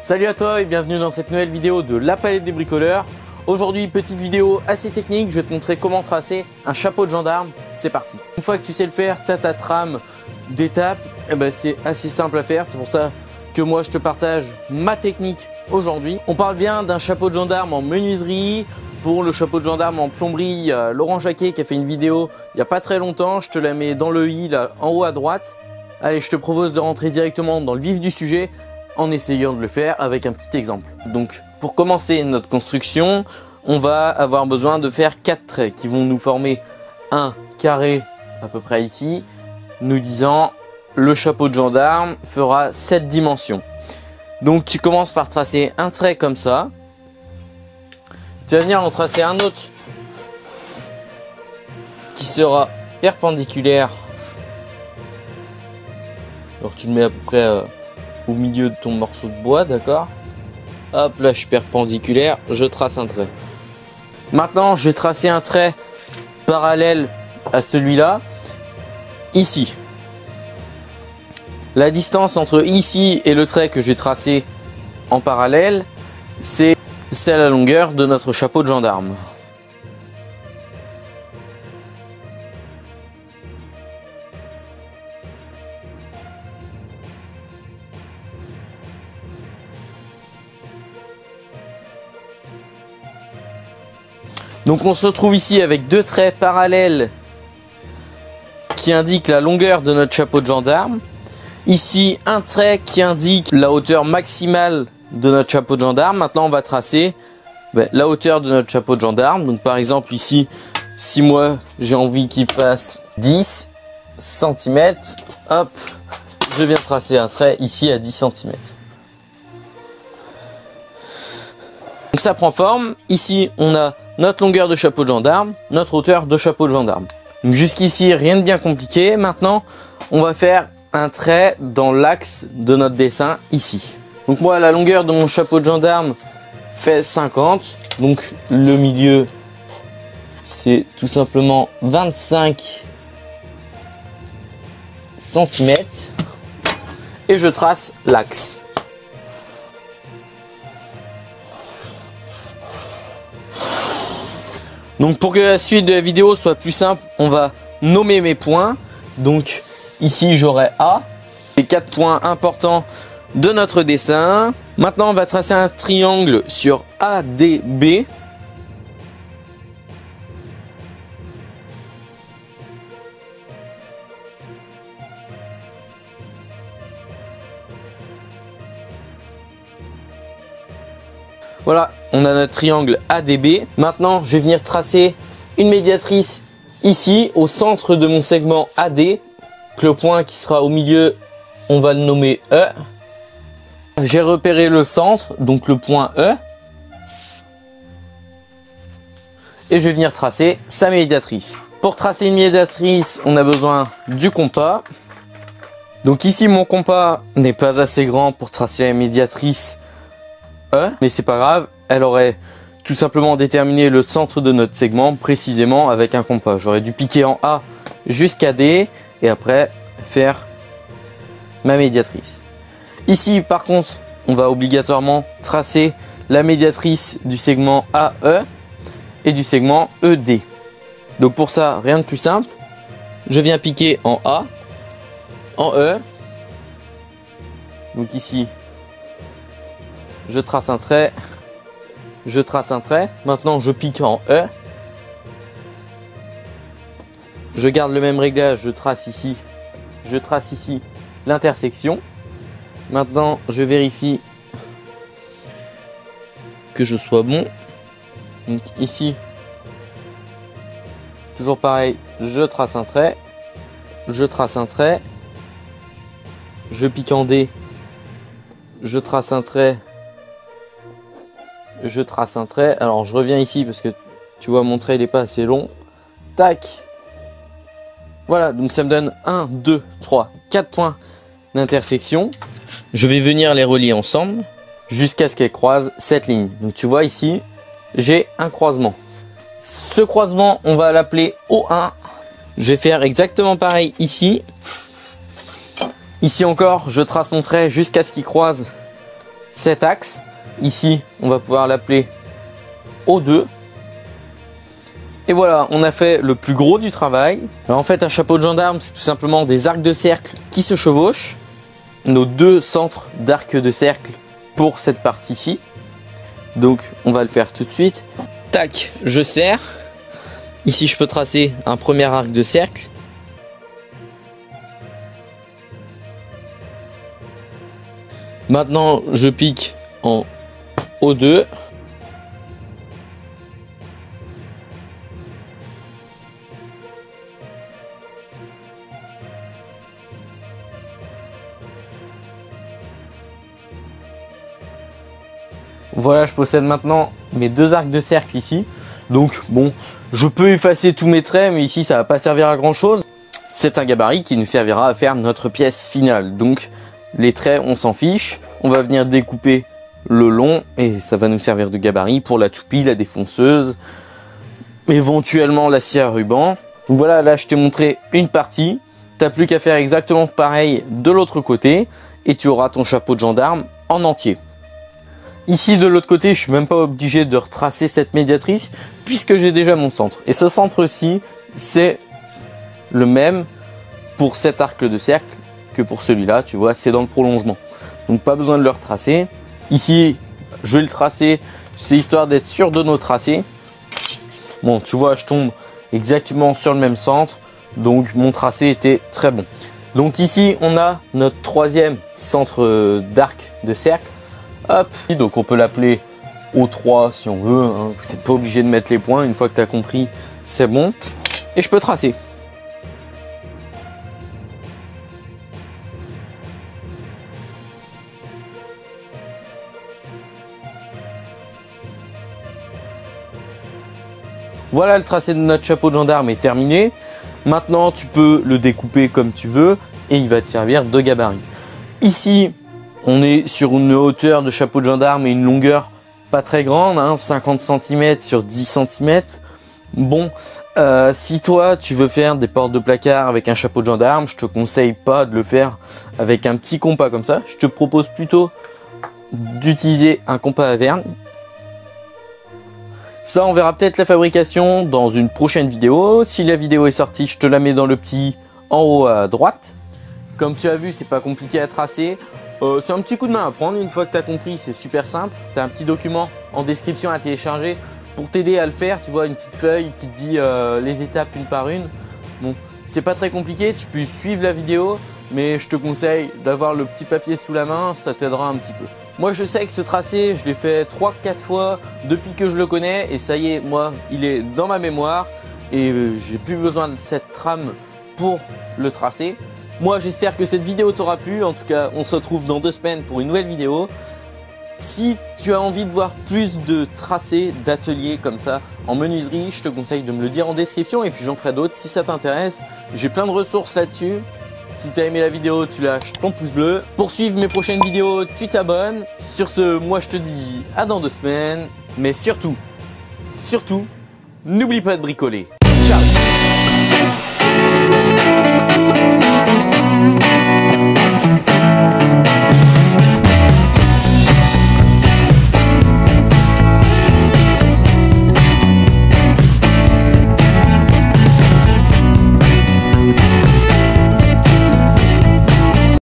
Salut à toi et bienvenue dans cette nouvelle vidéo de la palette des bricoleurs. Aujourd'hui, petite vidéo assez technique, je vais te montrer comment tracer un chapeau de gendarme. C'est parti. Une fois que tu sais le faire, tu as ta trame d'étapes, c'est assez simple à faire. C'est pour ça que moi je te partage ma technique aujourd'hui. On parle bien d'un chapeau de gendarme en menuiserie. Pour le chapeau de gendarme en plomberie, il y a Laurent Jacquet qui a fait une vidéo il n'y a pas très longtemps. Je te la mets dans le i là en haut à droite. Allez, je te propose de rentrer directement dans le vif du sujet en essayant de le faire avec un petit exemple. Donc pour commencer notre construction, on va avoir besoin de faire 4 traits qui vont nous former un carré à peu près ici, nous disant le chapeau de gendarme fera 7 dimensions. Donc tu commences par tracer un trait comme ça. Tu vas venir en tracer un autre qui sera perpendiculaire. Alors tu le mets à peu près au milieu de ton morceau de bois, d'accord? Hop, là je suis perpendiculaire, je trace un trait. Maintenant, je vais tracer un trait parallèle à celui-là, ici. La distance entre ici et le trait que je vais tracer en parallèle, c'est la longueur de notre chapeau de gendarme. Donc on se retrouve ici avec deux traits parallèles qui indiquent la longueur de notre chapeau de gendarme. Ici un trait qui indique la hauteur maximale de notre chapeau de gendarme. Maintenant on va tracer la hauteur de notre chapeau de gendarme. Donc par exemple ici, si moi j'ai envie qu'il fasse 10 cm, hop, je viens tracer un trait ici à 10 cm. Donc ça prend forme. Ici on a notre longueur de chapeau de gendarme, notre hauteur de chapeau de gendarme. Donc jusqu'ici, rien de bien compliqué. Maintenant, on va faire un trait dans l'axe de notre dessin ici. Donc moi, la longueur de mon chapeau de gendarme fait 50. Donc le milieu, c'est tout simplement 25 cm. Et je trace l'axe. Donc pour que la suite de la vidéo soit plus simple, on va nommer mes points. Donc ici j'aurai A, les 4 points importants de notre dessin. Maintenant on va tracer un triangle sur ADB. Voilà, on a notre triangle ADB. Maintenant, je vais venir tracer une médiatrice ici, au centre de mon segment AD. Le point qui sera au milieu, on va le nommer E. J'ai repéré le centre, donc le point E. Et je vais venir tracer sa médiatrice. Pour tracer une médiatrice, on a besoin du compas. Donc ici, mon compas n'est pas assez grand pour tracer la médiatrice E, mais c'est pas grave, elle aurait tout simplement déterminé le centre de notre segment précisément avec un compas. J'aurais dû piquer en A jusqu'à D et après faire ma médiatrice. Ici par contre, on va obligatoirement tracer la médiatrice du segment AE et du segment ED. Donc pour ça, rien de plus simple. Je viens piquer en A, en E. Donc ici, je trace un trait, je trace un trait. Maintenant, je pique en E. Je garde le même réglage, je trace ici l'intersection. Maintenant, je vérifie que je sois bon. Donc ici, toujours pareil, je trace un trait, je trace un trait, je pique en D, je trace un trait. Je trace un trait. Alors je reviens ici parce que tu vois mon trait il n'est pas assez long. Tac. Voilà, donc ça me donne 1, 2, 3, 4 points d'intersection. Je vais venir les relier ensemble jusqu'à ce qu'elles croisent cette ligne. Donc tu vois ici, j'ai un croisement. Ce croisement, on va l'appeler O1. Je vais faire exactement pareil ici. Ici encore, je trace mon trait jusqu'à ce qu'il croise cet axe. Ici, on va pouvoir l'appeler O2. Et voilà, on a fait le plus gros du travail. Alors en fait, un chapeau de gendarme, c'est tout simplement des arcs de cercle qui se chevauchent. Nos deux centres d'arcs de cercle pour cette partie-ci. Donc, on va le faire tout de suite. Tac, je serre. Ici, je peux tracer un premier arc de cercle. Maintenant, je pique en O2. Voilà, je possède maintenant mes deux arcs de cercle ici. Donc bon, je peux effacer tous mes traits, mais ici ça va pas servir à grand chose. C'est un gabarit qui nous servira à faire notre pièce finale. Donc les traits, on s'en fiche. On va venir découper le long et ça va nous servir de gabarit pour la toupie, la défonceuse, éventuellement la scie à ruban. Donc voilà, là je t'ai montré une partie. T'as plus qu'à faire exactement pareil de l'autre côté et tu auras ton chapeau de gendarme en entier. Ici de l'autre côté, je suis même pas obligé de retracer cette médiatrice puisque j'ai déjà mon centre. Et ce centre-ci, c'est le même pour cet arc de cercle que pour celui-là, tu vois, c'est dans le prolongement. Donc pas besoin de le retracer. Ici, je vais le tracer, c'est histoire d'être sûr de nos tracés. Bon, tu vois, je tombe exactement sur le même centre, donc mon tracé était très bon. Donc ici, on a notre troisième centre d'arc de cercle. Hop, donc on peut l'appeler O3 si on veut, hein. Vous n'êtes pas obligé de mettre les points, une fois que tu as compris, c'est bon. Et je peux tracer. Voilà, le tracé de notre chapeau de gendarme est terminé. Maintenant, tu peux le découper comme tu veux et il va te servir de gabarit. Ici, on est sur une hauteur de chapeau de gendarme et une longueur pas très grande, hein, 50 cm sur 10 cm. Bon, si toi tu veux faire des portes de placard avec un chapeau de gendarme, je te conseille pas de le faire avec un petit compas comme ça. Je te propose plutôt d'utiliser un compas à vergne. Ça, on verra peut-être la fabrication dans une prochaine vidéo. Si la vidéo est sortie, je te la mets dans le petit en haut à droite. Comme tu as vu, c'est pas compliqué à tracer. C'est un petit coup de main à prendre. Une fois que tu as compris, c'est super simple. Tu as un petit document en description à télécharger pour t'aider à le faire. Tu vois, une petite feuille qui te dit les étapes une par une. Bon, c'est pas très compliqué. Tu peux suivre la vidéo, mais je te conseille d'avoir le petit papier sous la main. Ça t'aidera un petit peu. Moi, je sais que ce tracé, je l'ai fait 3-4 fois depuis que je le connais. Et ça y est, moi, il est dans ma mémoire. Et j'ai plus besoin de cette trame pour le tracer. Moi, j'espère que cette vidéo t'aura plu. En tout cas, on se retrouve dans 2 semaines pour une nouvelle vidéo. Si tu as envie de voir plus de tracés, d'ateliers comme ça en menuiserie, je te conseille de me le dire en description et puis j'en ferai d'autres si ça t'intéresse. J'ai plein de ressources là-dessus. Si tu as aimé la vidéo, tu lâches ton pouce bleu. Pour suivre mes prochaines vidéos, tu t'abonnes. Sur ce, moi je te dis à dans 2 semaines. Mais surtout, n'oublie pas de bricoler. Ciao!